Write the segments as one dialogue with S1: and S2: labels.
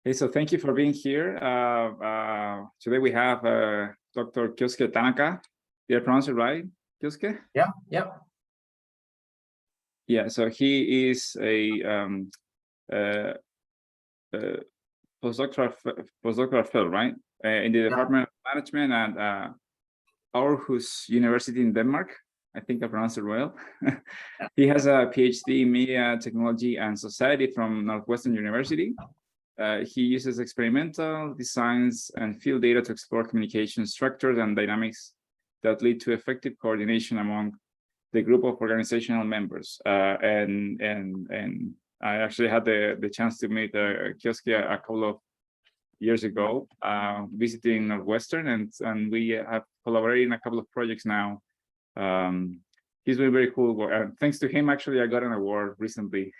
S1: Okay, so thank you for being here. Today we have Dr. Kyosuke Tanaka. Did I pronounce it right, Kyosuke?
S2: Yeah.
S1: Yeah, so he is a postdoctoral fellow, right? In the Department of Management at Aarhus University in Denmark. I think I pronounced it well. He has a PhD in Media, Technology, and Society from Northwestern University. He uses experimental designs and field data to explore communication structures and dynamics that lead to effective coordination among the group of organizational members. And I actually had the chance to meet Kyosuke a couple of years ago, visiting Northwestern, and we have collaborated in a couple of projects now. He's doing very cool work. And thanks to him, actually, I got an award recently.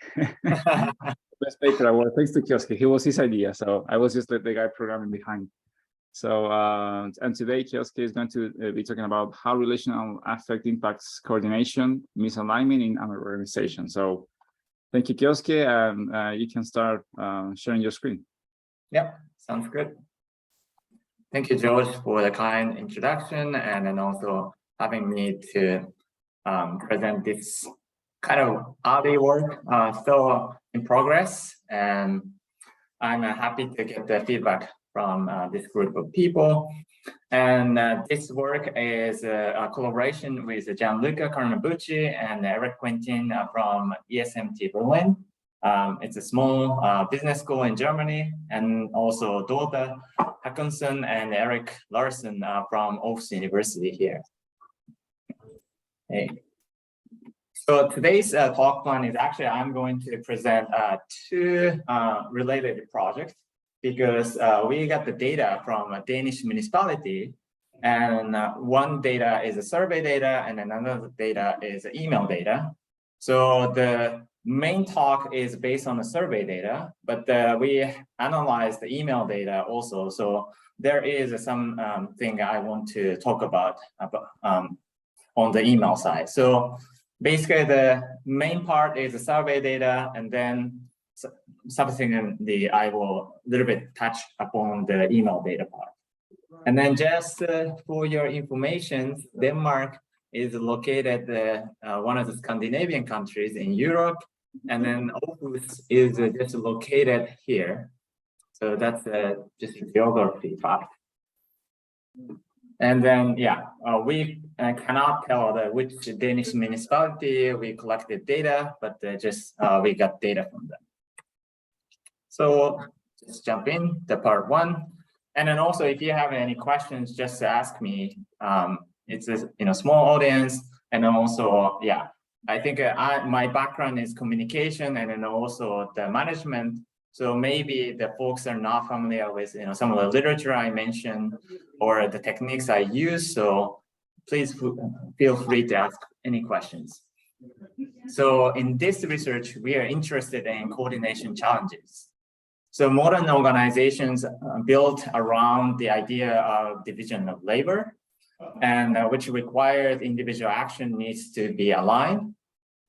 S1: Best paper award, thanks to Kyosuke. He was his idea, so I was just the guy programming behind. So, and today Kyosuke is going to be talking about how relational affect impacts coordination, misalignment in an organization. So, thank you, Kyosuke, and you can start sharing your screen.
S2: Yeah, sounds good. Thank you, George, for the kind introduction, and then also having me to present this kind of early work still in progress, and I'm happy to get the feedback from this group of people. And this work is a collaboration with Gianluca Carnabucci and Eric Quentin from ESMT Berlin. It's a small business school in Germany, and also Dorte Hackinson and Eric Larson from Aarhus University here. Hey. So today's talk plan is actually I'm going to present two related projects, because we got the data from a Danish municipality, and one data is a survey data and another data is email data. So the main talk is based on the survey data, but we analyzed the email data also. So there is some thing I want to talk about on the email side. So basically, the main part is the survey data, and then subsequently, I will a little bit touch upon the email data part. And then just for your information, Denmark is located one of the Scandinavian countries in Europe, and then Aarhus is just located here. So that's just a geography fact. And then, we cannot tell which Danish municipality we collected data, but just we got data from them. So just jump in the part one. And then also, if you have any questions, just ask me. It's a small audience, and then also, I think my background is communication and then also the management. So maybe the folks are not familiar with some of the literature I mentioned or the techniques I use. So please feel free to ask any questions. So in this research, we are interested in coordination challenges. So modern organizations built around the idea of division of labor, and which requires individual action needs to be aligned.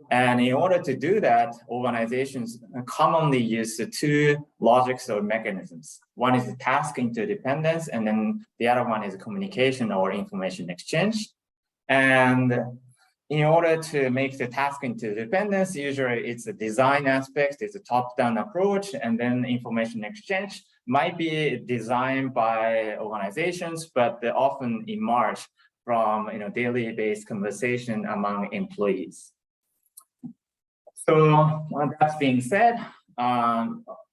S2: And in order to do that, organizations commonly use the two logics or mechanisms. One is the task interdependence, and then the other one is communication or information exchange. And in order to make the task interdependence, usually it's a design aspect, it's a top-down approach, and then information exchange might be designed by organizations, but they often emerge from daily-based conversation among employees. So that being said,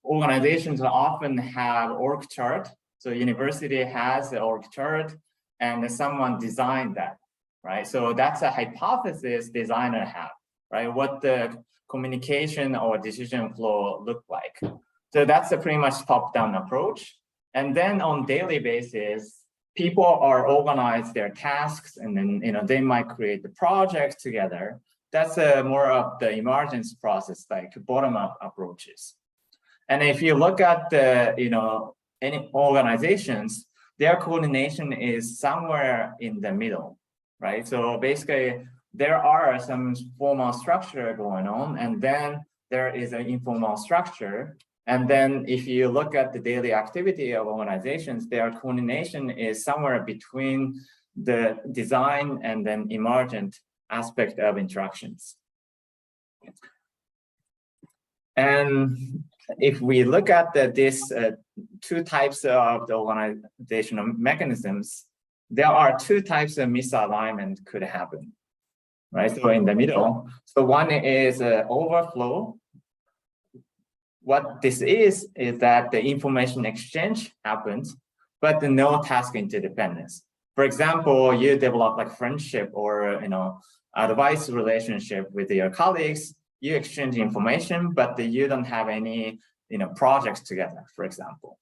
S2: organizations often have org chart. So university has the org chart, and someone designed that, right? So that's a hypothesis designer have, right? What the communication or decision flow look like. So that's a pretty much top-down approach. And then on daily basis, people are organized their tasks, and then they might create the projects together. That's more of the emergence process, like bottom-up approaches. And if you look at the, any organizations, their coordination is somewhere in the middle, right? So basically, there are some formal structure going on, and then there is an informal structure, And then if you look at the daily activity of organizations, their coordination is somewhere between the design and then emergent aspect of interactions. And if we look at these two types of the organizational mechanisms, there are two types of misalignment could happen, right? So in the middle, so one is overflow. What this is that the information exchange happens, but no task interdependence. For example, you develop like friendship or advice relationship with your colleagues. You exchange information, but you don't have any projects together, for example.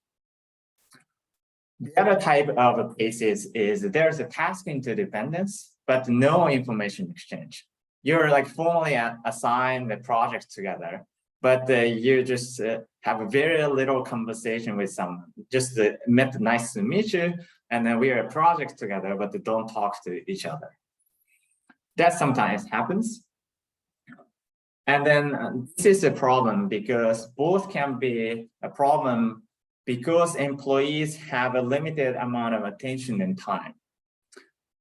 S2: The other type of cases is there's a task interdependence, but no information exchange. You're like formally assigned the projects together, but you just have a very little conversation with someone. Just met, nice to meet you, and then we are a project together, but they don't talk to each other. That sometimes happens. And then this is a problem because both can be a problem because employees have a limited amount of attention and time.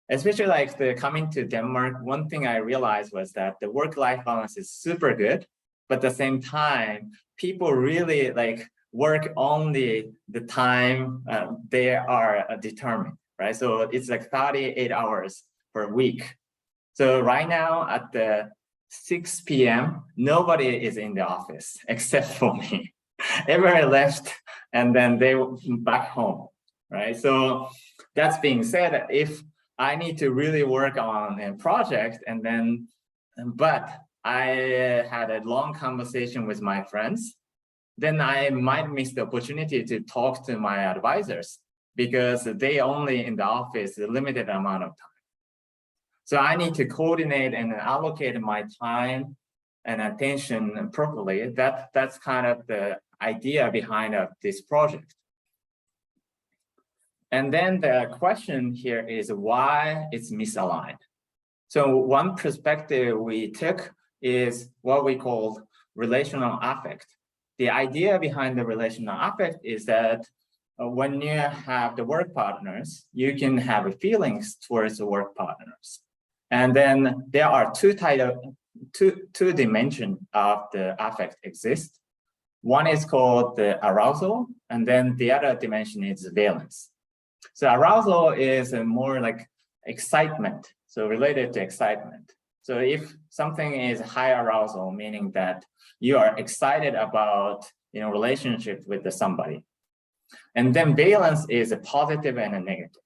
S2: Especially like coming to Denmark, one thing I realized was that the work-life balance is super good, but at the same time, people really like work only the time they are determined, right? So it's like 38 hours per week. So right now at the 6 p.m., nobody is in the office except for me. Everybody left and then they were back home, right? So that's being said, if I need to really work on a project but I had a long conversation with my friends, then I might miss the opportunity to talk to my advisors because they only in the office a limited amount of time. So I need to coordinate and allocate my time and attention properly. That's kind of the idea behind this project. And then the question here is why it's misaligned. So one perspective we took is what we call relational affect. The idea behind the relational affect is that when you have the work partners, you can have feelings towards the work partners. And then there are two dimensions of the affect exist. One is called the arousal, and then the other dimension is valence. So arousal is more like excitement, so related to excitement. So if something is high arousal, meaning that you are excited about relationship with somebody. And then valence is a positive and a negative.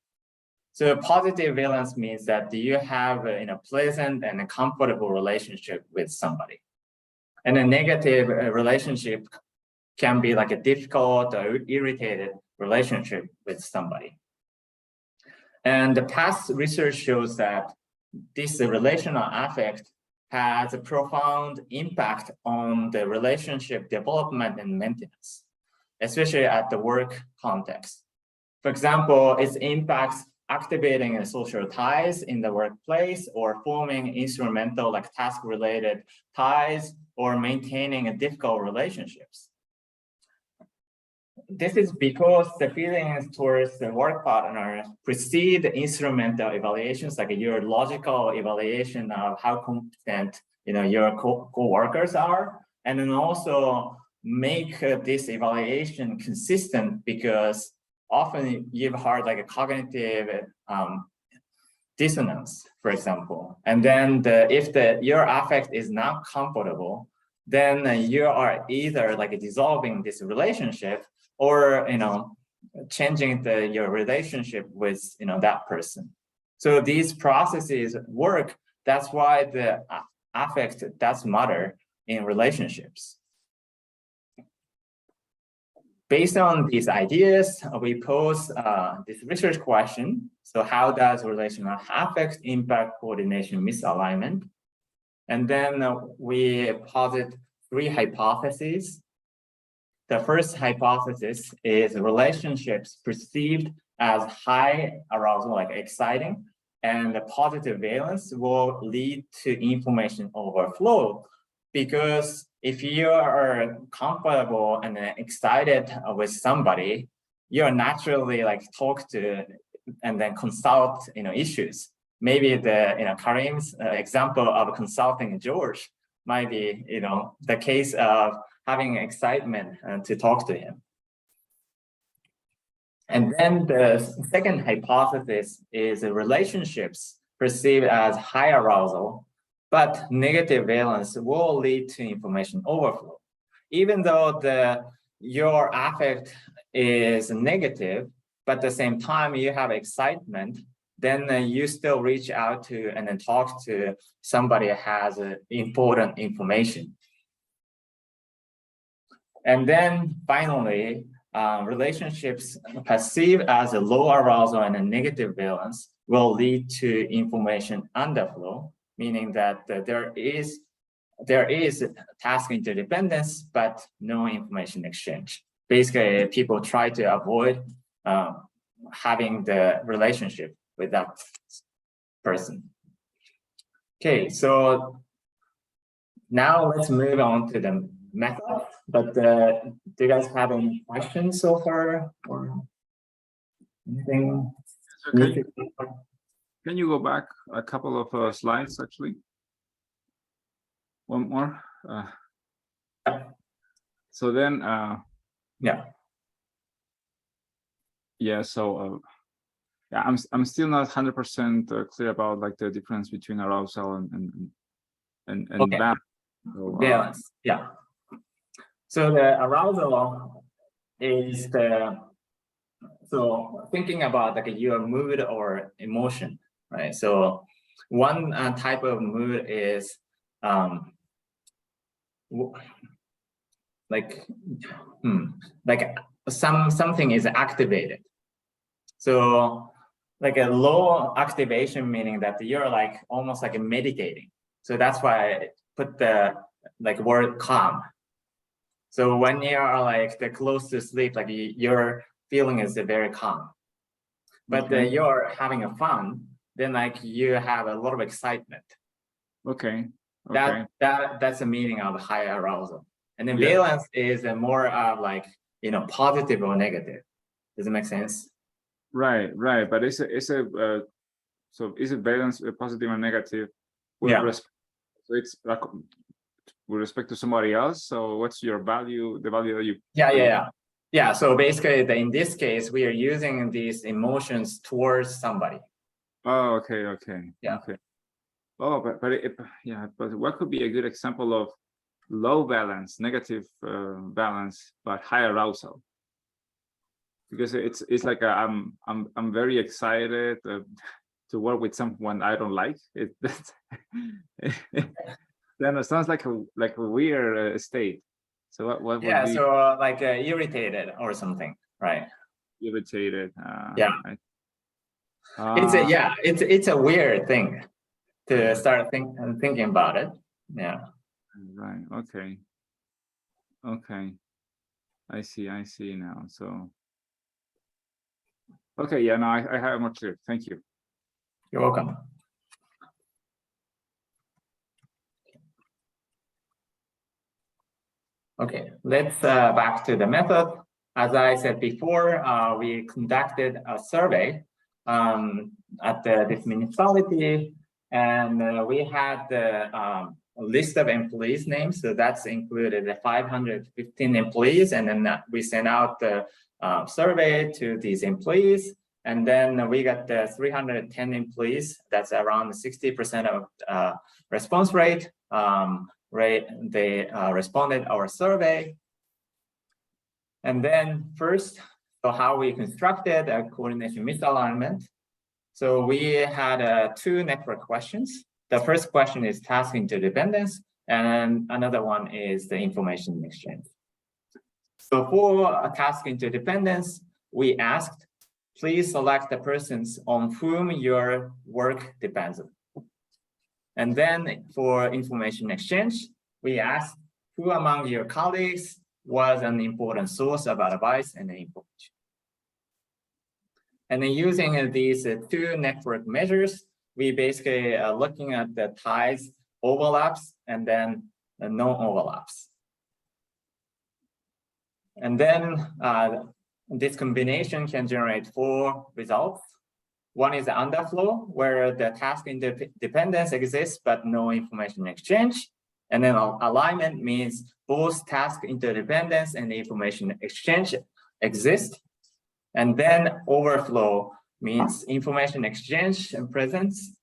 S2: So a positive valence means that you have a pleasant and a comfortable relationship with somebody. And a negative relationship can be like a difficult or irritated relationship with somebody. And the past research shows that this relational affect has a profound impact on the relationship development and maintenance, especially at the work context. For example, it impacts activating social ties in the workplace or forming instrumental like task-related ties or maintaining difficult relationships. This is because the feelings towards the work partner precede instrumental evaluations, like your logical evaluation of how competent your co-workers are, and then also make this evaluation consistent because often you've heard like a cognitive dissonance, for example. And then if your affect is not comfortable, then you are either like dissolving this relationship or changing your relationship with that person. So these processes work. That's why the affect does matter in relationships. Based on these ideas, we pose this research question. So how does relational affect impact coordination misalignment? And then we posit 3 hypotheses. The first hypothesis is relationships perceived as high arousal, like exciting, and the positive valence will lead to information overflow because if you are comfortable and excited with somebody, you're naturally like talk to and then consult, issues. Maybe the, Karim's example of consulting George might be, the case of having excitement to talk to him. And then the second hypothesis is relationships perceived as high arousal, but negative valence will lead to information overflow. Even though your affect is negative, but at the same time you have excitement, then you still reach out to and then talk to somebody who has important information. And then finally, relationships perceived as a low arousal and a negative valence will lead to information underflow, meaning that there is task interdependence, but no information exchange. Basically, people try to avoid having the relationship with that person. Okay, so now let's move on to the method. But do you guys have any questions so far or anything?
S1: Okay. Can you go back a couple of slides, actually? One more. So then, yeah. So yeah, I'm still not 100% clear about like the difference between arousal and
S2: okay.
S1: balance. So,
S2: balance. Yeah. So the arousal is so thinking about like your mood or emotion, right? So one type of mood is like something is activated. So like a low activation, meaning that you're like almost like meditating. So that's why I put the like word calm. So when you are like the close to sleep, like your feeling is very calm. But you're having a fun, then like you have a lot of excitement.
S1: Okay.
S2: That's the meaning of high arousal. And then valence is more of like positive or negative. Does it make sense?
S1: Right. But so is it valence positive or negative? So it's like with respect to somebody else. So what's your value? The value that you.
S2: Yeah. So basically, in this case, we are using these emotions towards somebody.
S1: Oh, okay.
S2: Yeah.
S1: Okay. Oh, but what could be a good example of low valence, negative valence, but high arousal? Because it's like I'm very excited to work with someone I don't like. Then it sounds like a weird state. So what would be?
S2: So like irritated or something, right?
S1: Irritated.
S2: It's a weird thing to start thinking about it. Yeah.
S1: Right. Okay. I see now. So. Okay. Yeah. No, I have more clear. Thank you.
S2: You're welcome. Okay, let's back to the method. As I said before, we conducted a survey at this municipality, and we had the list of employees names. So that's included the 515 employees, and then we sent out the survey to these employees. And then we got the 310 employees. That's around 60% of response rate. They responded our survey. And then first, so how we constructed a coordination misalignment. So we had two network questions. The first question is task interdependence, and another one is the information exchange. So for a task interdependence, we asked, please select the persons on whom your work depends on. And then for information exchange, we asked who among your colleagues was an important source of advice and information. And then using these two network measures, we basically are looking at the ties overlaps and then the no overlaps. And then this combination can generate 4 results. One is the underflow, where the task interdependence exists, but no information exchange. And then alignment means both task interdependence and information exchange exist. And then overflow means information exchange and presence,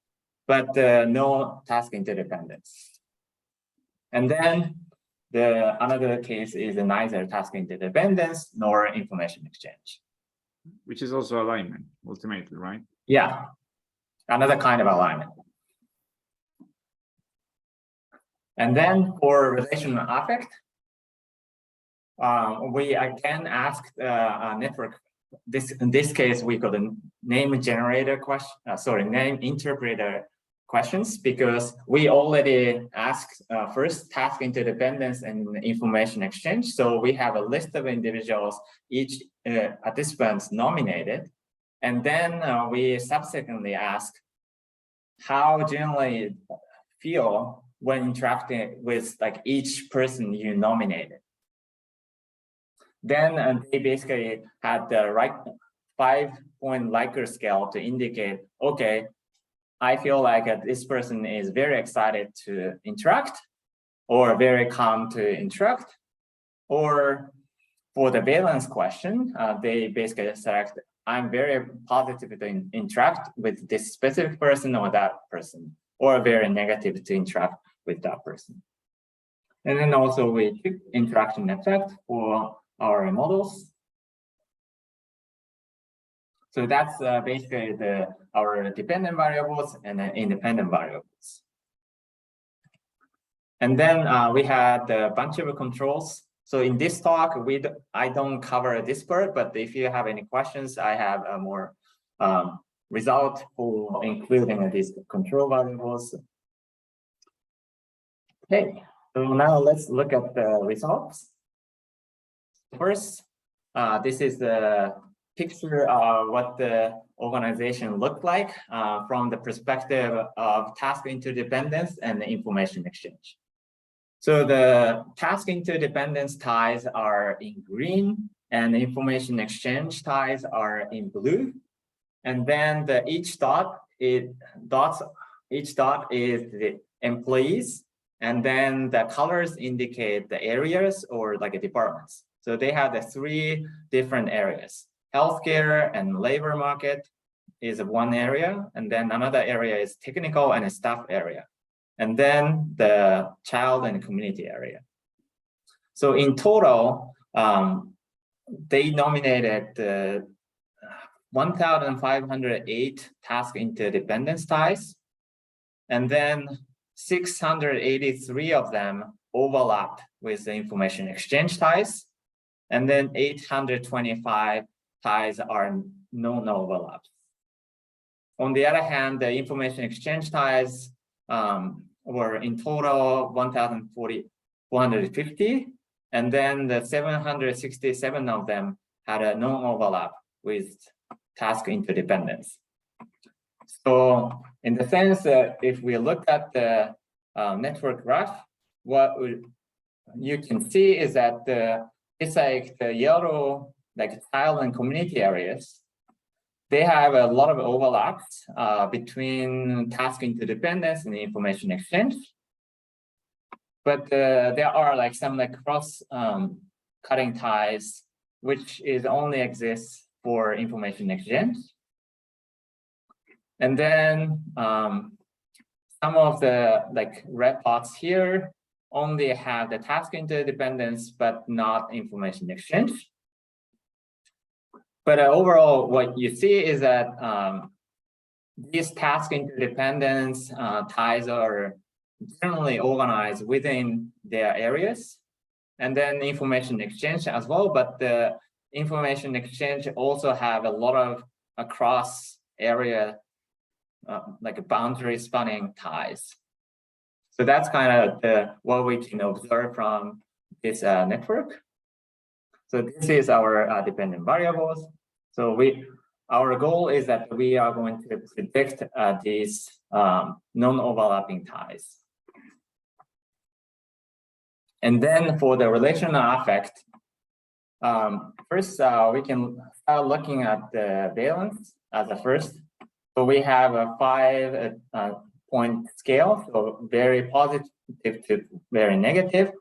S2: but no task interdependence. And then another case is neither task interdependence nor information exchange.
S1: Which is also alignment, ultimately, right?
S2: Yeah, another kind of alignment. And then for relational affect, we again ask a network. In this case, we got a name generator question. Name interpreter questions, because we already asked first task interdependence and information exchange. So we have a list of individuals, each participants nominated, and then we subsequently ask how generally feel when interacting with like each person you nominated. Then they basically had the right 5-point Likert scale to indicate, okay, I feel like this person is very excited to interact, or very calm to interact. Or for the Valence question, they basically select, I'm very positive to interact with this specific person or that person, or very negative to interact with that person. And then also we took interaction effect for our models. So that's basically our dependent variables and independent variables. And then we had a bunch of controls. So in this talk, I don't cover this part, but if you have any questions, I have a more result for including these control variables. Okay, so now let's look at the results. First, this is the picture of what the organization looked like from the perspective of task interdependence and information exchange. So the task interdependence ties are in green, and the information exchange ties are in blue. And then each dot is the employees, and then the colors indicate the areas or like departments. So they have the 3 different areas. Healthcare and labor market is one area, and then another area is technical and staff area, and then the child and community area. So in total, they nominated 1,508 task interdependence ties, and then 683 of them overlapped with the information exchange ties, and then 825 ties are non-overlap. On the other hand, the information exchange ties were in total 1,450, and then the 767 of them had a non-overlap with task interdependence. So in the sense that if we look at the network graph, what you can see is that it's like the yellow, like child and community areas, they have a lot of overlaps between task interdependence and information exchange. But there are like some like cross cutting ties, which only exists for information exchange. And then some of the like red dots here only have the task interdependence, but not information exchange. But overall, what you see is that these task interdependence ties are generally organized within their areas, and then information exchange as well. But the information exchange also have a lot of across area, like a boundary spanning ties. So that's kind of what we can observe from this network. So this is our dependent variables. So our goal is that we are going to predict these non-overlapping ties. And then for the relational affect, First, we can start looking at the valence as a first. So we have a 5-point scale, so very positive to very negative.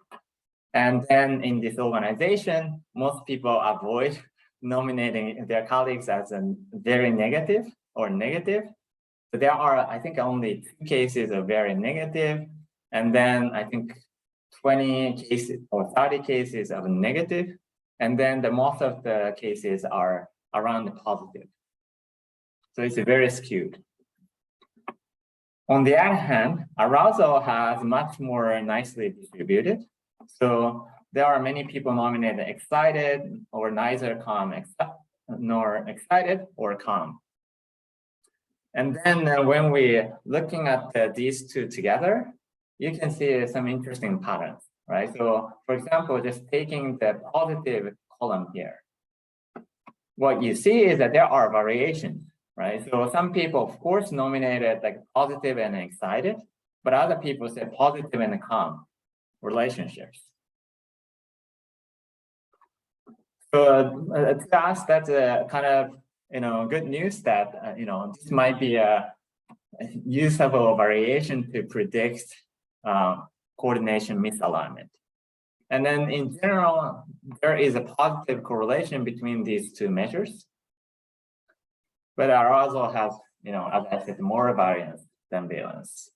S2: And then in this organization, most people avoid nominating their colleagues as a very negative or negative. So there are, I think, only 2 cases of very negative, and then I think 20 cases or 30 cases of negative, and then the most of the cases are around positive. So it's very skewed. On the other hand, arousal has much more nicely distributed. So there are many people nominated excited or neither calm nor excited or calm. And then when we're looking at these two together, you can see some interesting patterns, right? So for example, just taking the positive column here, what you see is that there are variations, right? So some people, of course, nominated like positive and excited, but other people said positive and calm relationships. So to us, that's a kind of good news that this might be a usable variation to predict coordination misalignment. And then in general, there is a positive correlation between these two measures. But arousal has, as I said, more variance than valence.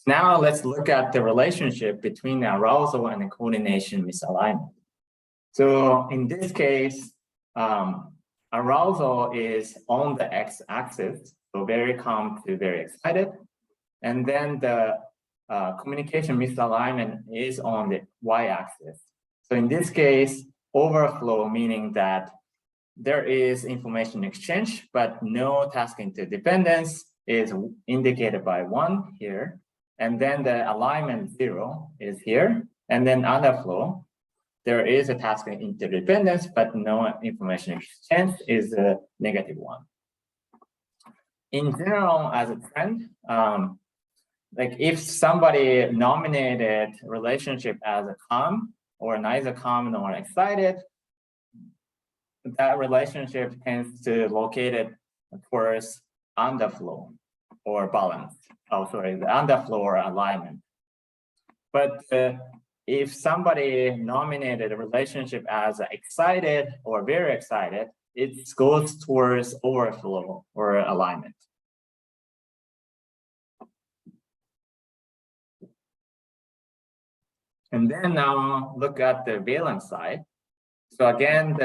S2: Now let's look at the relationship between the arousal and the coordination misalignment. So in this case, arousal is on the x-axis, so very calm to very excited. And then the communication misalignment is on the y-axis. So in this case, overflow, meaning that there is information exchange, but no task interdependence, is indicated by 1 here. And then the alignment 0 is here. And then underflow, there is a task interdependence, but no information exchange, is a negative 1. In general, as a trend, like if somebody nominated relationship as a calm or neither calm nor excited, that relationship tends to locate it towards underflow or balance. Oh, sorry, the underflow or alignment. But if somebody nominated a relationship as excited or very excited, it goes towards overflow or alignment. And then now look at the valence side. So again,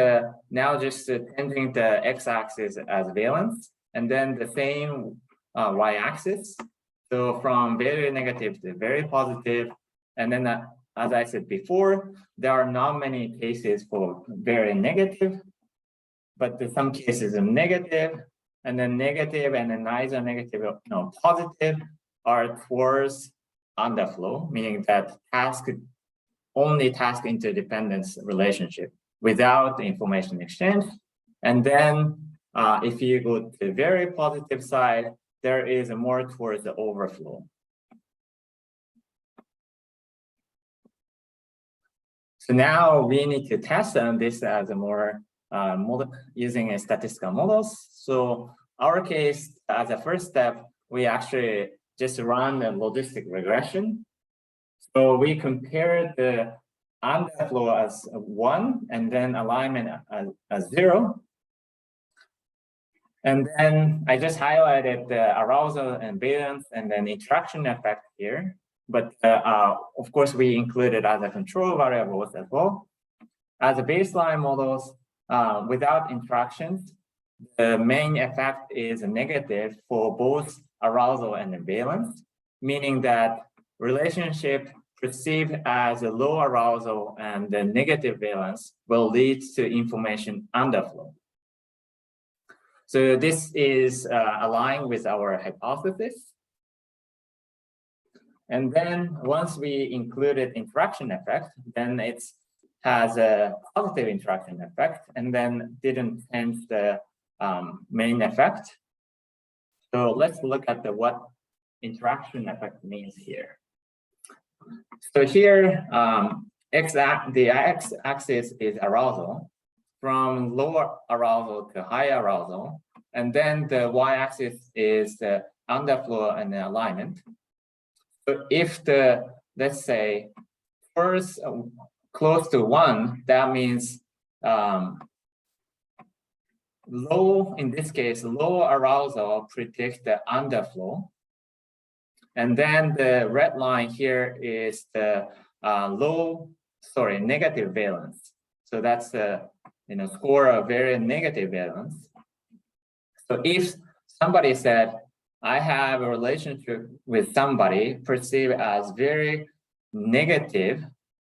S2: now just tending the x-axis as valence, and then the same y-axis. So from very negative to very positive. And then as I said before, there are not many cases for very negative, but in some cases of negative, and then neither negative nor positive are towards underflow, meaning that only task interdependence relationship without the information exchange. And then if you go to the very positive side, there is more towards the overflow. So now we need to test this as a more model using a statistical models. So our case, as a first step, we actually just run a logistic regression. So we compared the underflow as 1 and then alignment as 0. And then I just highlighted the arousal and valence and then interaction effect here. But of course, we included other control variables as well. As a baseline models, without interactions, the main effect is negative for both arousal and valence, meaning that relationship perceived as a low arousal and the negative valence will lead to information underflow. So this is aligned with our hypothesis. And then once we included interaction effect, then it has a positive interaction effect and then didn't change the main effect. So let's look at what interaction effect means here. So here, the x-axis is arousal, from lower arousal to high arousal, and then the y-axis is the underflow and the alignment. So if the, let's say, first close to 1, that means low, in this case, low arousal predicts the underflow. And then the red line here is the negative valence. So that's the score of very negative valence. So if somebody said, I have a relationship with somebody perceived as very negative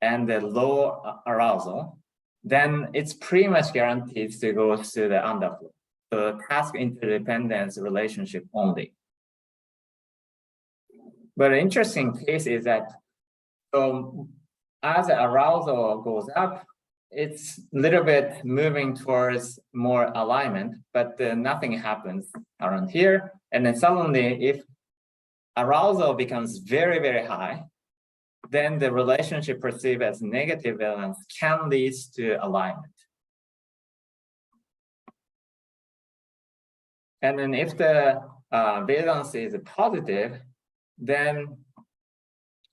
S2: and the low arousal, then it's pretty much guaranteed to go to the underflow. So task interdependence relationship only. But an interesting case is that as the arousal goes up, it's a little bit moving towards more alignment, but nothing happens around here. And then suddenly, if arousal becomes very, very high, then the relationship perceived as negative valence can lead to alignment. And then if the valence is positive, then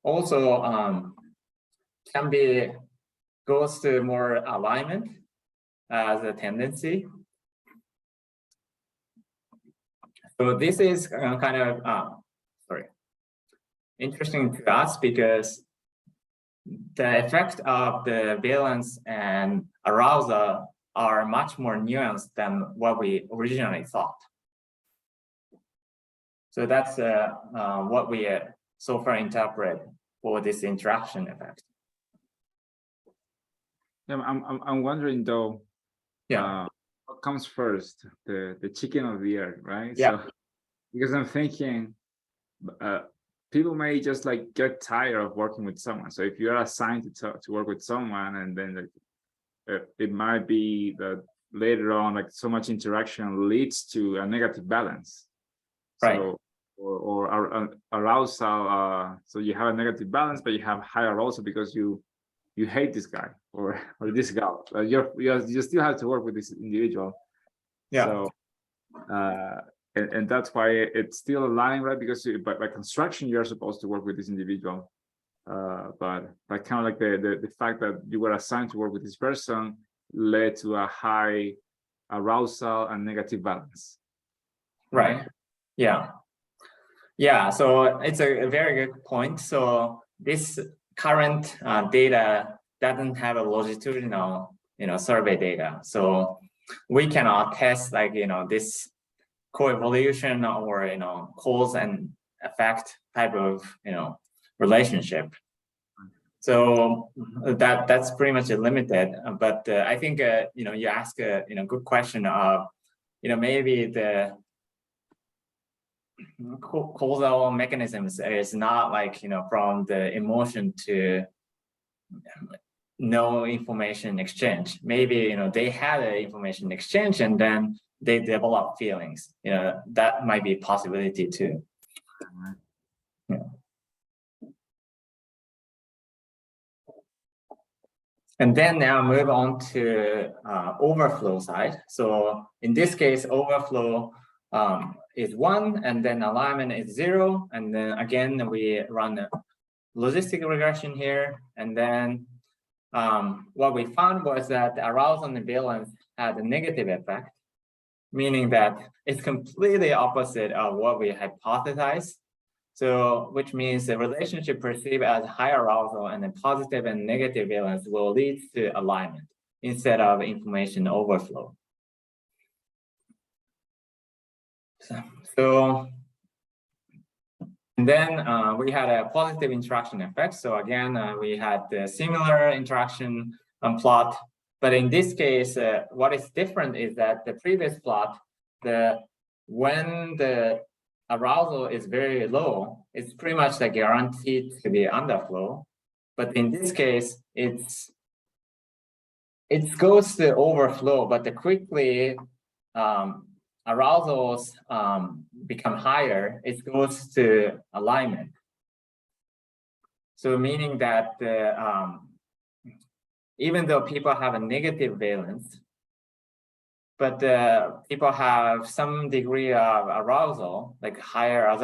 S2: also goes to more alignment as a tendency. So this is kind of interesting to us because the effect of the valence and arousal are much more nuanced than what we originally thought. So that's what we so far interpret for this interaction effect.
S1: Yeah, I'm wondering though.
S2: Yeah.
S1: What comes first, the chicken or the egg, right?
S2: Yeah.
S1: So, because I'm thinking, people may just like get tired of working with someone. So if you're assigned to work with someone, and then it might be that later on, like so much interaction leads to a negative balance.
S2: Right.
S1: So, or arousal. So you have a negative balance, but you have high arousal because you hate this guy or this gal. You still have to work with this individual.
S2: Yeah.
S1: So, and that's why it's still aligned, right? Because by construction, you're supposed to work with this individual. But kind of like the fact that you were assigned to work with this person led to a high arousal and negative balance.
S2: Right. Yeah. Yeah. So it's a very good point. So this current data doesn't have a longitudinal, survey data. So we cannot test like, this coevolution or, cause and effect type of, relationship. So that's pretty much limited. But I think, you ask a, good question of, maybe the causal mechanisms is not like, from the emotion to no information exchange. Maybe, they had an information exchange and then they develop feelings. That might be a possibility too. Yeah. And then now move on to overflow side. So in this case, overflow is 1, and then alignment is 0. And then again, we run a logistic regression here. And then what we found was that the arousal and valence had a negative effect, meaning that it's completely opposite of what we hypothesized. So, which means the relationship perceived as high arousal and the positive and negative valence will lead to alignment instead of information overflow. So and then we had a positive interaction effect. So again, we had the similar interaction plot, but in this case, what is different is that the previous plot, when the arousal is very low, it's pretty much like guaranteed to be underflow. But in this case, it goes to overflow, but quickly arousals become higher, it goes to alignment. So meaning that even though people have a negative valence, but people have some degree of arousal, like higher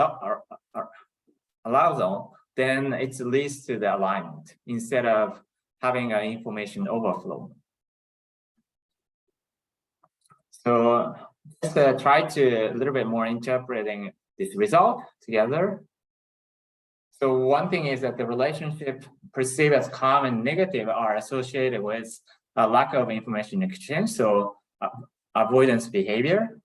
S2: arousal, then it leads to the alignment instead of having an information overflow. So let's try to a little bit more interpreting this result together. So one thing is that the relationship perceived as calm and negative are associated with a lack of information exchange, so avoidance behavior,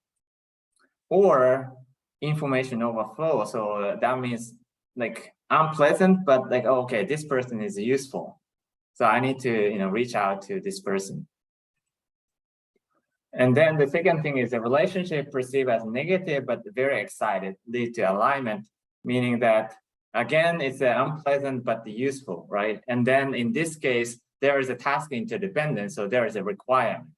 S2: or information overflow. So that means like unpleasant, but like, okay, this person is useful, so I need to reach out to this person. And then the second thing is the relationship perceived as negative but very excited lead to alignment, meaning that again it's unpleasant but useful, right? And then in this case there is a task interdependence, so there is a requirement.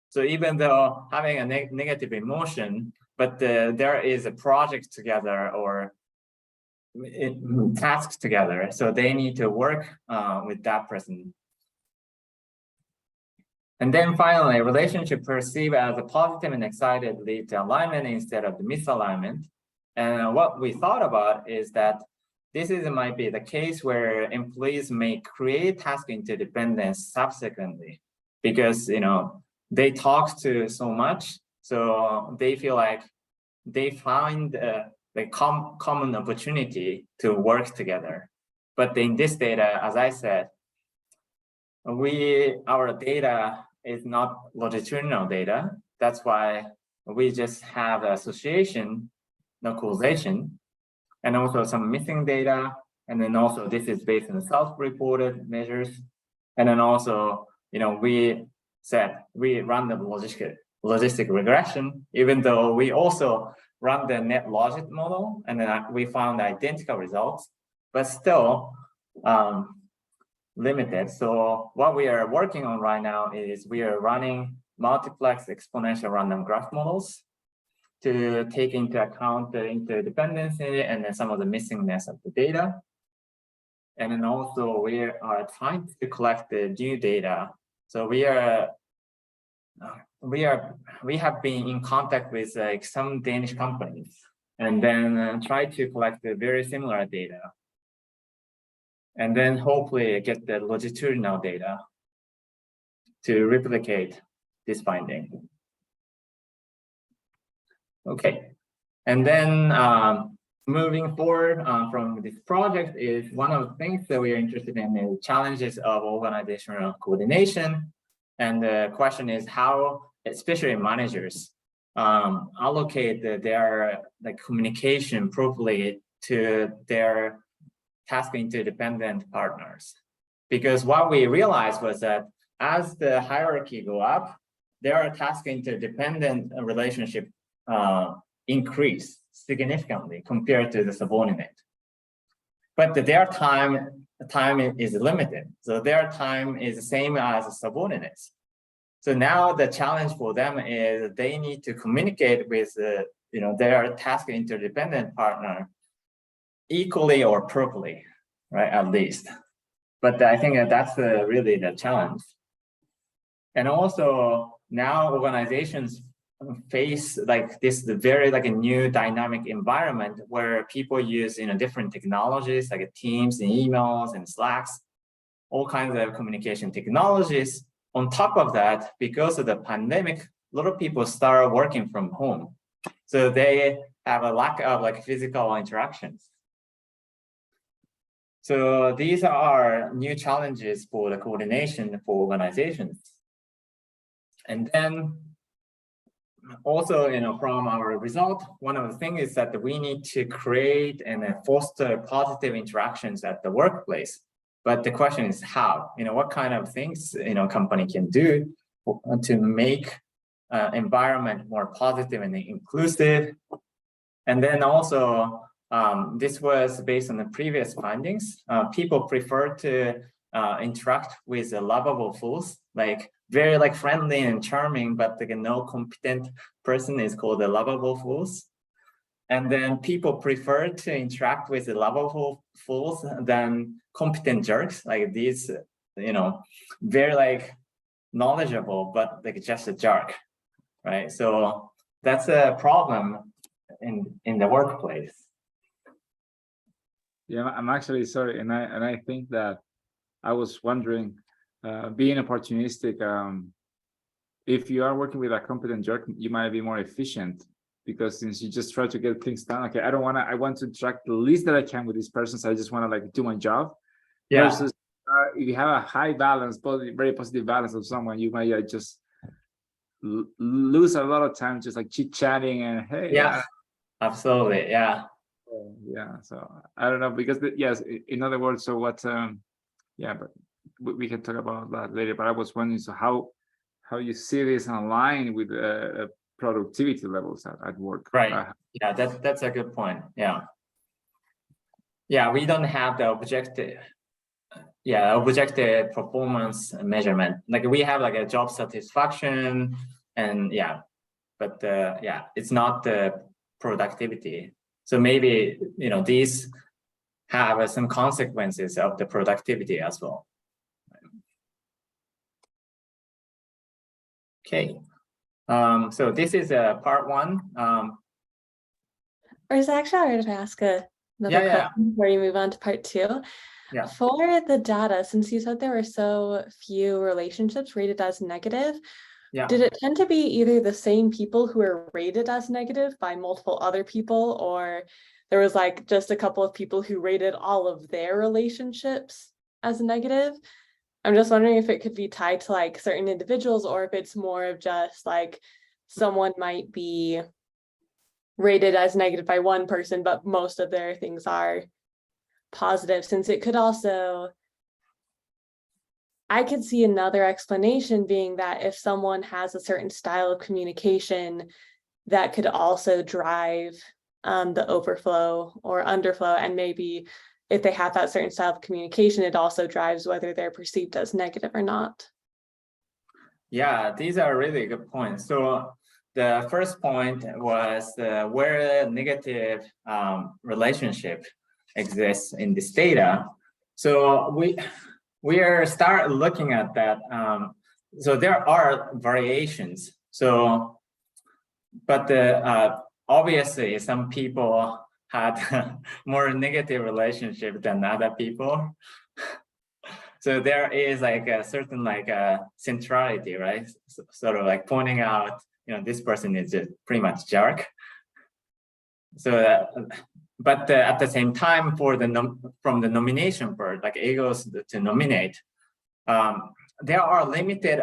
S2: So even though having a negative emotion, but there is a project together or tasks together, so they need to work with that person. And then finally, relationship perceived as a positive and excited lead to alignment instead of the misalignment. And what we thought about is that this might be the case where employees may create task interdependence subsequently because they talk to so much, so they feel like they find the common opportunity to work together. But in this data, as I said, our data is not longitudinal data. That's why we just have association, no causation, and also some missing data. And then also this is based on self-reported measures. And then also, we said we run the logistic regression, even though we also run the net logic model, and then we found identical results, but still limited. So what we are working on right now is we are running multiplex exponential random graph models to take into account the interdependency and then some of the missingness of the data. And then also we are trying to collect the new data. So we have been in contact with like some Danish companies and then try to collect the very similar data. And then hopefully get the longitudinal data to replicate this finding. Okay, and then moving forward from this project is one of the things that we are interested in is challenges of organizational coordination. And the question is how, especially managers, allocate their communication properly to their task interdependent partners. Because what we realized was that as the hierarchy go up, there are task interdependent relationship increase significantly compared to the subordinate. But their time is limited. So their time is the same as the subordinates. So now the challenge for them is they need to communicate with their task interdependent partner equally or properly, right, at least. But I think that's really the challenge. And also now organizations face this very a new dynamic environment where people use different technologies like Teams and emails and Slacks, all kinds of communication technologies. On top of that, because of the pandemic, a lot of people start working from home. So they have a lack of physical interactions. So these are new challenges for the coordination for organizations. And then also, from our result, one of the things is that we need to create and foster positive interactions at the workplace. But the question is how, what kind of things, company can do to make environment more positive and inclusive. And then also, this was based on the previous findings. People prefer to interact with lovable fools, very friendly and charming, but no competent person is called a lovable fools. And then people prefer to interact with the lovable fools than competent jerks, like these, very like knowledgeable, but like just a jerk, right? So that's a problem in the workplace.
S1: Yeah, I'm actually sorry, and I think that I was wondering, being opportunistic, if you are working with a competent jerk, you might be more efficient, because since you just try to get things done, okay, I want to interact the least that I can with this person, so I just want to like do my job.
S2: Yeah.
S1: Versus if you have a high balance, very positive balance of someone, you might just lose a lot of time just like chit-chatting and hey.
S2: Yeah, absolutely. Yeah.
S1: Yeah, so I don't know, because yes, in other words, so what yeah, but we can talk about that later. But I was wondering, so how you see this online with productivity levels at work?
S2: Right. Yeah, that's a good point. Yeah. Yeah, we don't have the objective performance measurement. Like we have like a job satisfaction, and but it's not the productivity. So maybe these have some consequences of the productivity as well. Okay. So this is part one.
S3: Or is it actually alright if I ask another question before you move on to part two?
S2: Yeah.
S3: For the data, since you said there were so few relationships rated as negative, did it tend to be either the same people who were rated as negative by multiple other people, or there was like just a couple of people who rated all of their relationships as negative? I'm just wondering if it could be tied to like certain individuals, or if it's more of just like someone might be rated as negative by one person, but most of their things are positive, since it could also, I could see another explanation being that if someone has a certain style of communication, that could also drive the overflow or underflow, and maybe if they have that certain style of communication, it also drives whether they're perceived as negative or not.
S2: Yeah, these are really good points. So the first point was where a negative relationship exists in this data. So we are start looking at that. So there are variations. So, but obviously some people had more negative relationship than other people. So there is like a certain like centrality, right? So, sort of like pointing out, this person is just pretty much jerk. So, but at the same time, for the from the nomination part, like it goes to nominate, there are limited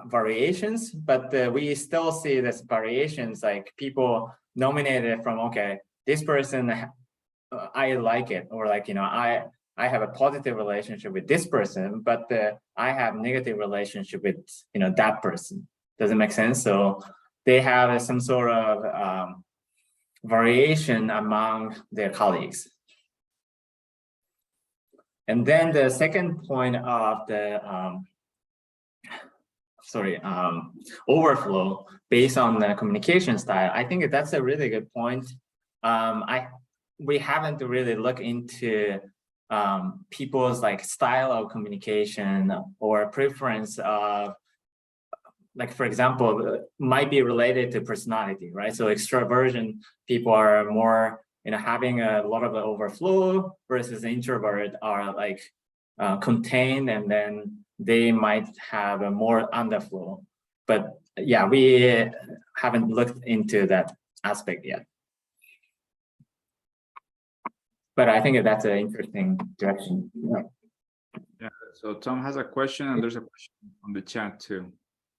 S2: variations, but we still see this variations, like people nominated from, okay, this person, I like it, or like, I have a positive relationship with this person, but I have negative relationship with, that person. Does it make sense? So they have some sort of variation among their colleagues. And then the second point of the overflow based on the communication style, I think that's a really good point. We haven't really looked into people's like style of communication or preference of, like, for example, might be related to personality, right? So extroversion people are more, having a lot of overflow, versus introvert are like contained, and then they might have a more underflow. But yeah, we haven't looked into that aspect yet. But I think that's an interesting direction.
S1: Yeah, so Tom has a question, and there's a question on the chat too.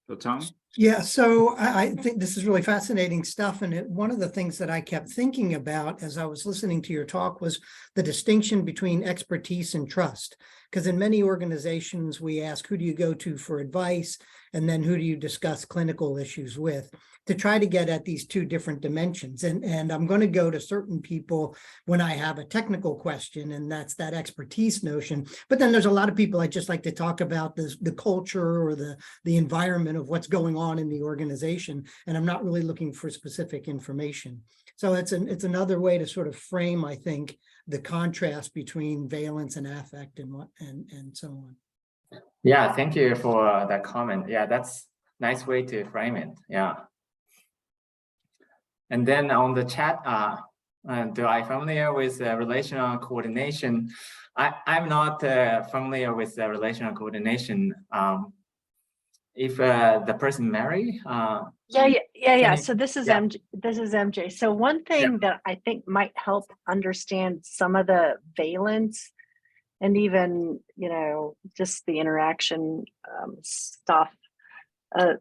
S1: So Tom?
S4: Yeah, so I think this is really fascinating stuff. And one of the things that I kept thinking about as I was listening to your talk was the distinction between expertise and trust. Because in many organizations, we ask, who do you go to for advice? And then who do you discuss clinical issues with, to try to get at these two different dimensions. And I'm going to go to certain people when I have a technical question, and that's that expertise notion. But then there's a lot of people I just like to talk about the culture or the environment of what's going on in the organization. And I'm not really looking for specific information. So it's another way to sort of frame, I think, the contrast between valence and affect and so on.
S2: Yeah, thank you for that comment. Yeah, that's a nice way to frame it. Yeah. And then on the chat, do I familiar with relational coordination? I'm not familiar with relational coordination. If the person marry,
S5: yeah. So this is MJ. So one thing that I think might help understand some of the valence and even, you know, just the interaction stuff.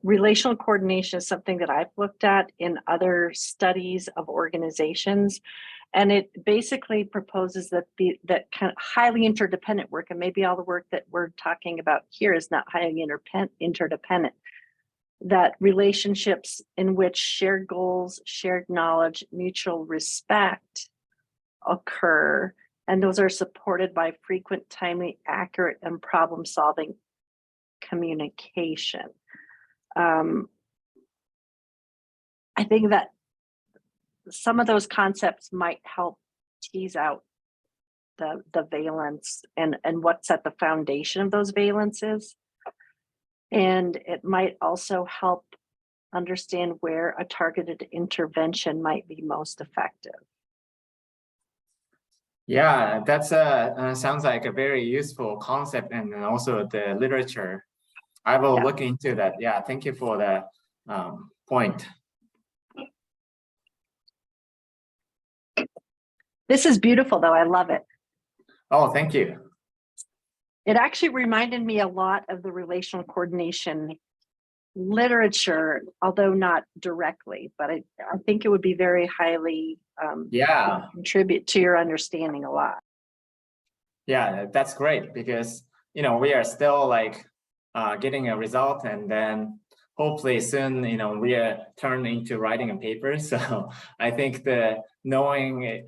S5: Relational coordination is something that I've looked at in other studies of organizations. And it basically proposes that that kind of highly interdependent work, and maybe all the work that we're talking about here is not highly interdependent, that relationships in which shared goals, shared knowledge, mutual respect occur, and those are supported by frequent, timely, accurate, and problem-solving communication. I think that some of those concepts might help tease out the valence and what's at the foundation of those valences. And it might also help understand where a targeted intervention might be most effective.
S2: Yeah, that's sounds like a very useful concept, and also the literature. I will look into that. Yeah, thank you for the point.
S5: This is beautiful, though. I love it.
S2: Oh, thank you.
S5: It actually reminded me a lot of the relational coordination literature, although not directly, but I think it would be very highly contribute to your understanding a lot.
S2: Yeah, that's great, because, you know, we are still like getting a result, and then hopefully soon, you know, we are turned into writing a paper. So I think the knowing,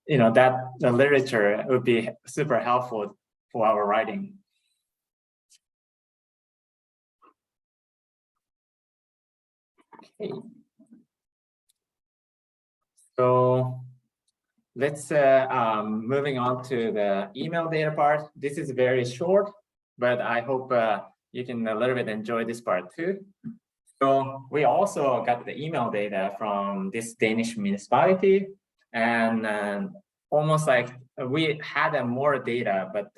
S2: you know, that the literature would be super helpful for our writing. Okay. So let's moving on to the email data part. This is very short, but I hope you can a little bit enjoy this part too. So we also got the email data from this Danish municipality, and almost like we had more data, but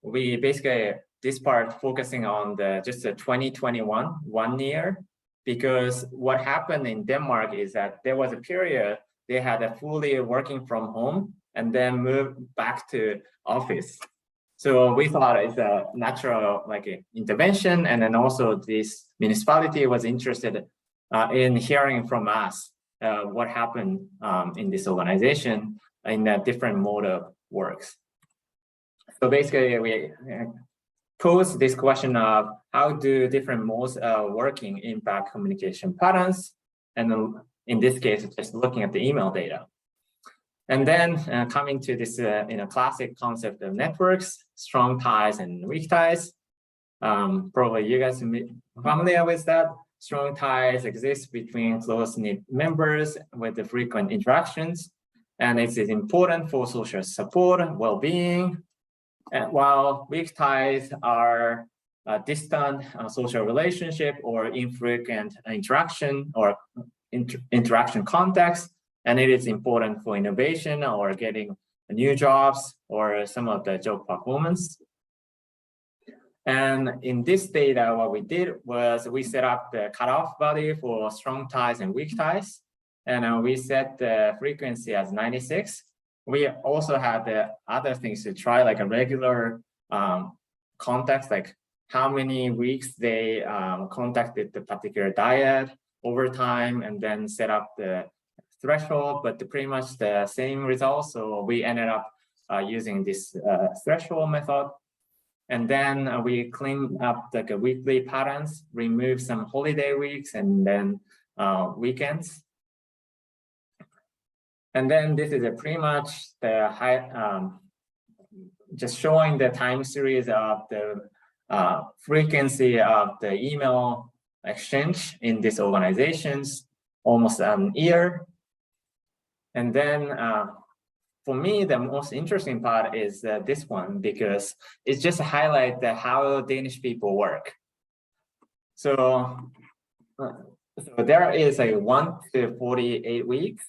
S2: we basically this part focusing on just the 2021 1 year, because what happened in Denmark is that there was a period they had a fully working from home and then moved back to office. So we thought it's a natural intervention, and then also this municipality was interested in hearing from us what happened in this organization in a different mode of works. So basically we posed this question of how do different modes of working impact communication patterns, and in this case, just looking at the email data. And then coming to this classic concept of networks, strong ties and weak ties. Probably you guys are familiar with that. Strong ties exist between close-knit members with the frequent interactions, and it is important for social support, well-being. And while weak ties are distant social relationship or infrequent interaction or interaction context, and it is important for innovation or getting new jobs or some of the job performance. And in this data, what we did was we set up the cutoff value for strong ties and weak ties, and we set the frequency as 96. We also had the other things to try, like a regular context, like how many weeks they contacted the particular diet over time, and then set up the threshold, but pretty much the same results. So we ended up using this threshold method. And then we cleaned up like a weekly patterns, remove some holiday weeks and then weekends. And then this is pretty much the just showing the time series of the frequency of the email exchange in these organizations, almost an year. And then for me, the most interesting part is this one, because it just highlights how Danish people work. So, there is a 1 to 48 weeks,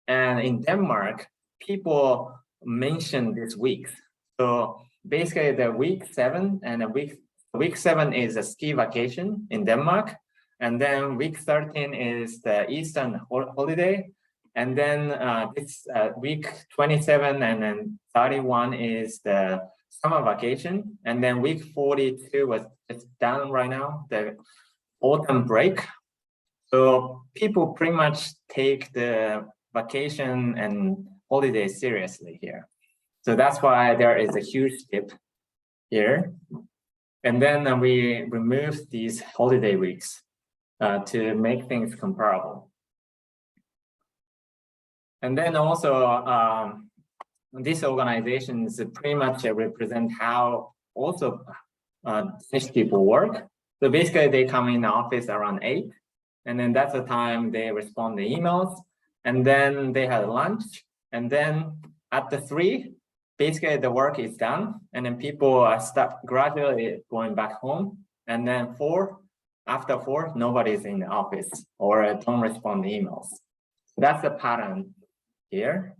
S2: and in Denmark, people mention these weeks. So basically, the week 7 and the week 7 is a ski vacation in Denmark, and then week 13 is the Eastern holiday, and then this week 27 and then 31 is the summer vacation, and then week 42 was just done right now, the autumn break. So people pretty much take the vacation and holiday seriously here. So that's why there is a huge dip here. And then we remove these holiday weeks to make things comparable. And then also these organizations pretty much represent how also Danish people work. So basically they come in the office around 8, and then that's the time they respond to emails, and then they have lunch, and then at the 3, basically the work is done, and then people start gradually going back home, and then 4, after 4, nobody's in the office or don't respond to emails. So that's the pattern here.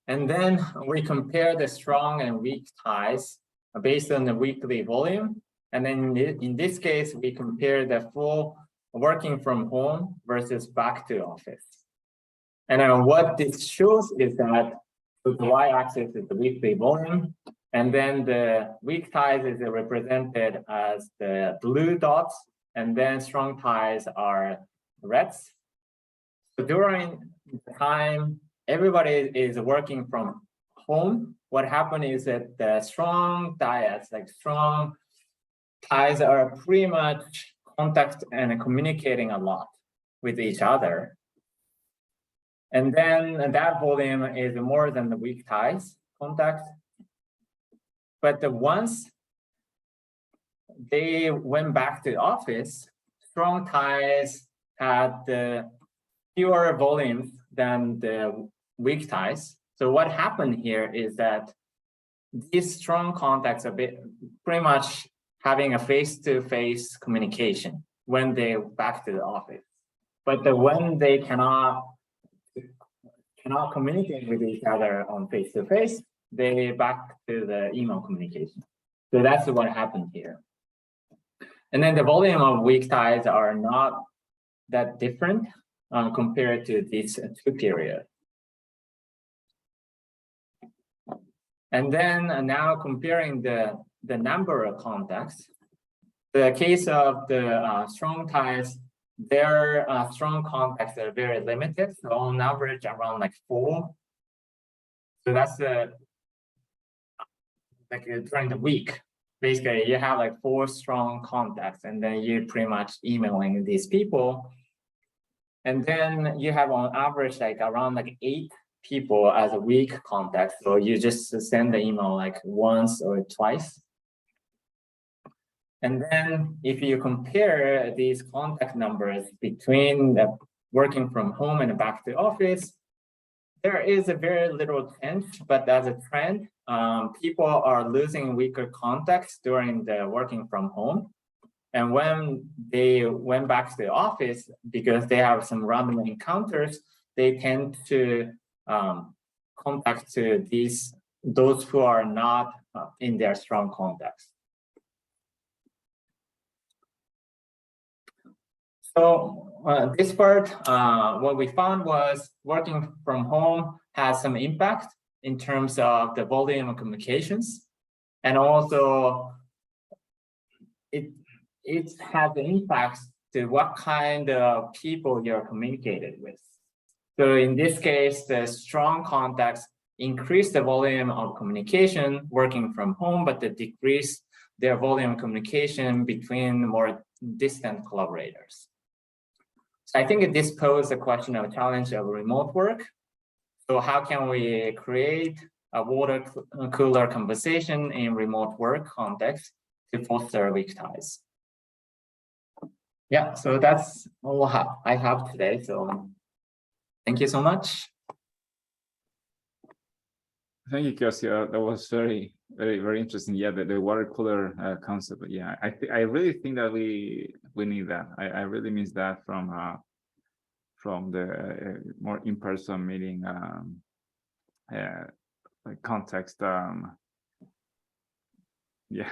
S2: And then we compare the strong and weak ties based on the weekly volume. And then in this case, we compare the full working from home versus back to office. And what this shows is that the y-axis is the weekly volume, and then the weak ties is represented as the blue dots, and then strong ties are reds. So during the time everybody is working from home, what happened is that the strong ties, like strong ties, are pretty much contact and communicating a lot with each other. And then that volume is more than the weak ties contact. But once they went back to the office, strong ties had the fewer volumes than the weak ties. So what happened here is that these strong contacts are pretty much having a face-to-face communication when they back to the office. But when they cannot communicate with each other on face-to-face, they back to the email communication. So that's what happened here. And then the volume of weak ties are not that different compared to these 2 periods. And then now comparing the number of contacts, the case of the strong ties, their strong contacts are very limited, so on average around like 4. So that's like during the week, basically you have like 4 strong contacts, and then you're pretty much emailing these people. And then you have on average like around like 8 people as a weak contact. So you just send the email like once or twice. And then if you compare these contact numbers between the working from home and back to office, there is a very little change, but as a trend, people are losing weaker contacts during the working from home. And when they went back to the office, because they have some random encounters, they tend to contact to those who are not in their strong contacts. So this part, what we found was working from home has some impact in terms of the volume of communications, and also it has an impact to what kind of people you're communicated with. So in this case, the strong contacts increase the volume of communication working from home, but they decrease their volume of communication between more distant collaborators. So I think this poses a question of a challenge of remote work. So how can we create a water cooler conversation in remote work context to foster weak ties? Yeah, so that's all I have today. So Thank you so much.
S1: Thank you, Kelsey. That was very interesting. Yeah, the water cooler concept. But yeah, I really think that we need that. I really miss that from the more in-person meeting like context. Yeah.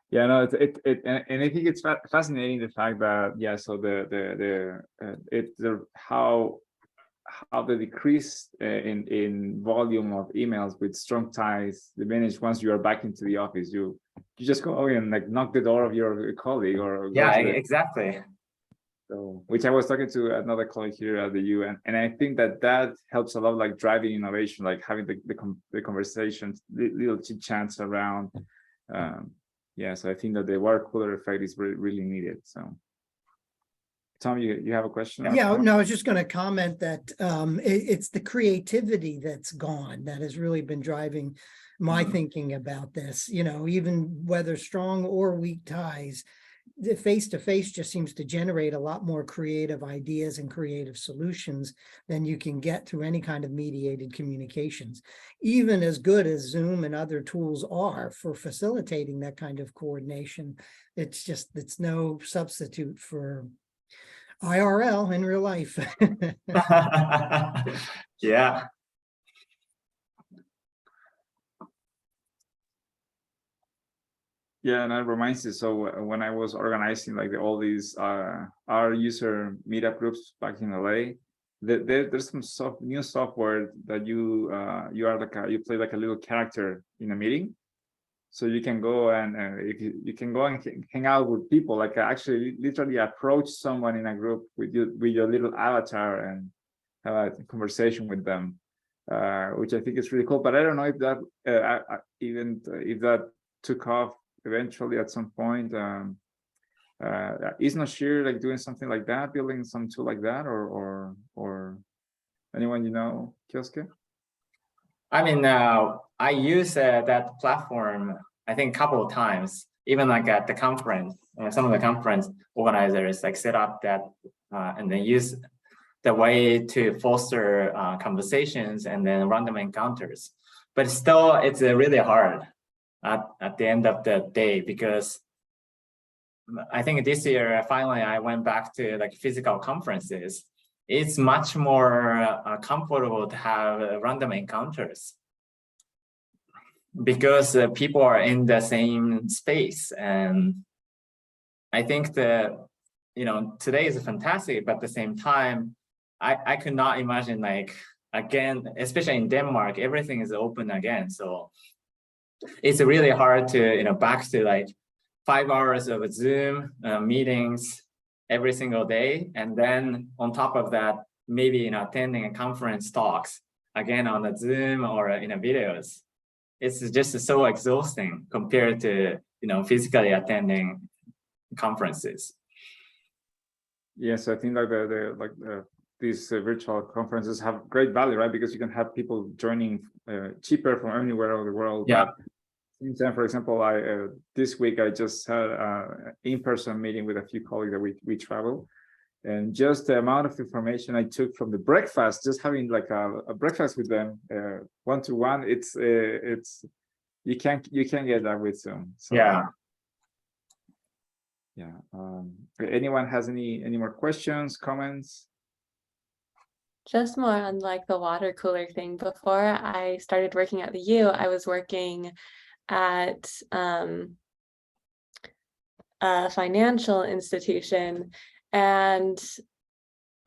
S1: Yeah, no, and I think it's fascinating the fact that, yeah, so how the decrease in volume of emails with strong ties diminish once you are back into the office. You just go and like knock the door of your colleague or
S2: yeah, exactly.
S1: So, which I was talking to another colleague here at the U, and I think that helps a lot, like driving innovation, like having the conversations, little chit chats around. Yeah, so I think that the water cooler effect is really needed. So, Tom, you have a question?
S4: Yeah, no, I was just going to comment that it's the creativity that's gone that has really been driving my thinking about this. You know, even whether strong or weak ties, the face-to-face just seems to generate a lot more creative ideas and creative solutions than you can get through any kind of mediated communications. Even as good as Zoom and other tools are for facilitating that kind of coordination, it's no substitute for IRL in real life.
S2: Yeah.
S1: Yeah, and that reminds me. So when I was organizing like all these our user meetup groups back in LA, there's some new software that you are like you play like a little character in a meeting, so you can go and you can go and hang out with people, like actually literally approach someone in a group with your little avatar and have a conversation with them, which I think is really cool. But I don't know if that even if that took off eventually at some point. Is not sure like doing something like that, building some tool like that, or anyone you know, Kyosuke?
S2: I mean, I use that platform, I think, a couple of times, even like at the conference. Some of the conference organizers like set up that and then use the way to foster conversations and then random encounters. But still, it's really hard at the end of the day, because I think this year, finally, I went back to like physical conferences. It's much more comfortable to have random encounters because people are in the same space. And I think that, you know, today is fantastic, but at the same time, I could not imagine, like, again, especially in Denmark, everything is open again. So it's really hard to, you know, back to like 5 hours of Zoom meetings every single day. And then on top of that, maybe, you know, attending a conference talks again on the Zoom or in a videos. It's just so exhausting compared to, you know, physically attending conferences.
S1: Yes, I think like these virtual conferences have great value, right? Because you can have people joining cheaper from anywhere in the world.
S2: Yeah.
S1: But for example, this week I just had an in-person meeting with a few colleagues that we travel, and just the amount of information I took from the breakfast, just having like a breakfast with them, one-to-one, it's you can't get that with Zoom. So,
S2: yeah.
S1: Yeah. Anyone has any more questions, comments?
S3: Just more on like the water cooler thing. Before I started working at the U, I was working at a financial institution, and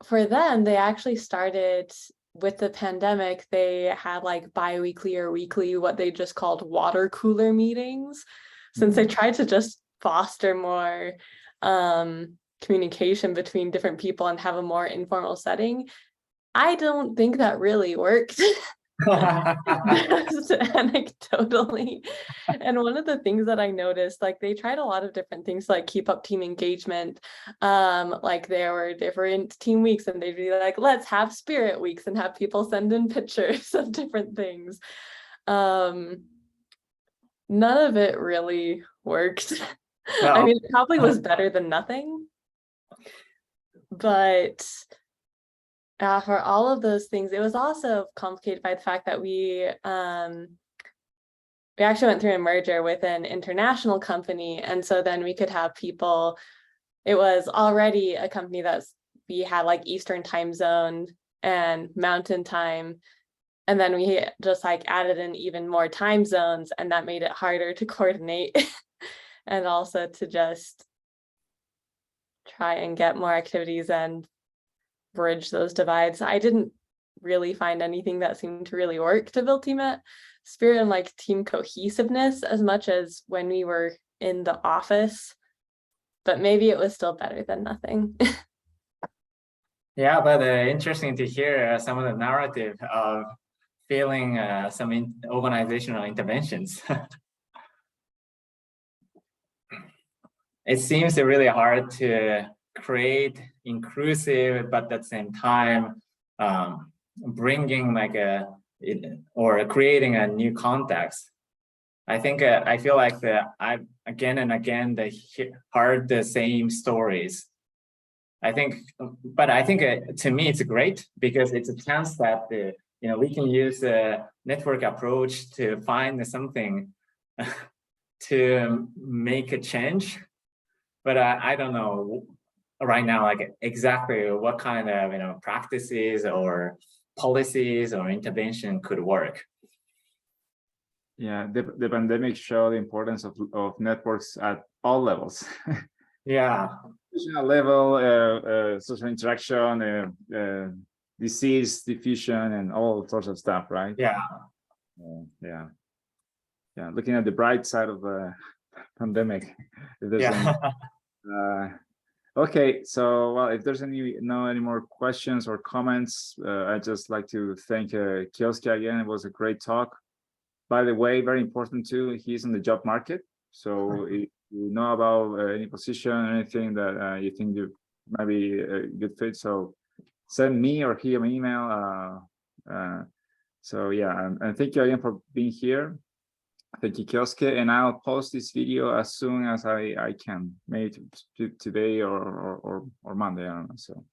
S3: for them, they actually started with the pandemic. They had like bi-weekly or weekly, what they just called water cooler meetings, since they tried to just foster more communication between different people and have a more informal setting. I don't think that really worked. Just anecdotally. And one of the things that I noticed, like they tried a lot of different things to like keep up team engagement. Like there were different team weeks, and they'd be like, let's have spirit weeks and have people send in pictures of different things. None of it really worked.
S2: Well,
S3: I mean, it probably was better than nothing, but For all of those things, it was also complicated by the fact that we actually went through a merger with an international company, and so then we could have people. It was already a company we had like Eastern time zone and Mountain time, and then we just like added in even more time zones, and that made it harder to coordinate and also to just try and get more activities and bridge those divides. I didn't really find anything that seemed to really work to build team spirit and like team cohesiveness as much as when we were in the office, but maybe it was still better than nothing.
S2: Yeah, but interesting to hear some of the narrative of feeling some organizational interventions. It seems really hard to create inclusive, but at the same time, bringing like or creating a new context. I think I feel like I've again and again heard the same stories. I think to me it's great because it's a chance that we can use a network approach to find something to make a change. But I don't know right now like exactly what kind of practices or policies or intervention could work.
S1: Yeah, the pandemic showed the importance of networks at all levels.
S2: Yeah.
S1: Level, social interaction, disease diffusion, and all sorts of stuff, right?
S2: Yeah.
S1: Yeah. Looking at the bright side of the pandemic. If there's okay, so well, if there's any more questions or comments, I'd just like to thank Kioske again. It was a great talk. By the way, very important too, he's in the job market. So if you know about any position, anything that you think you might be a good fit, so send me or him an email. So yeah, and thank you again for being here. Thank you, Kioske, and I'll post this video as soon as I can, maybe today or Monday. I don't know. So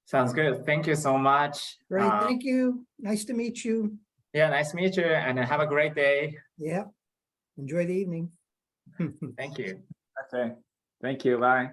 S2: sounds good. Thank you so much.
S4: Great, thank you. Nice to meet you.
S2: Yeah, nice to meet you, and have a great day.
S4: Yeah, enjoy the evening.
S2: Thank you.
S1: okay, thank you. Bye.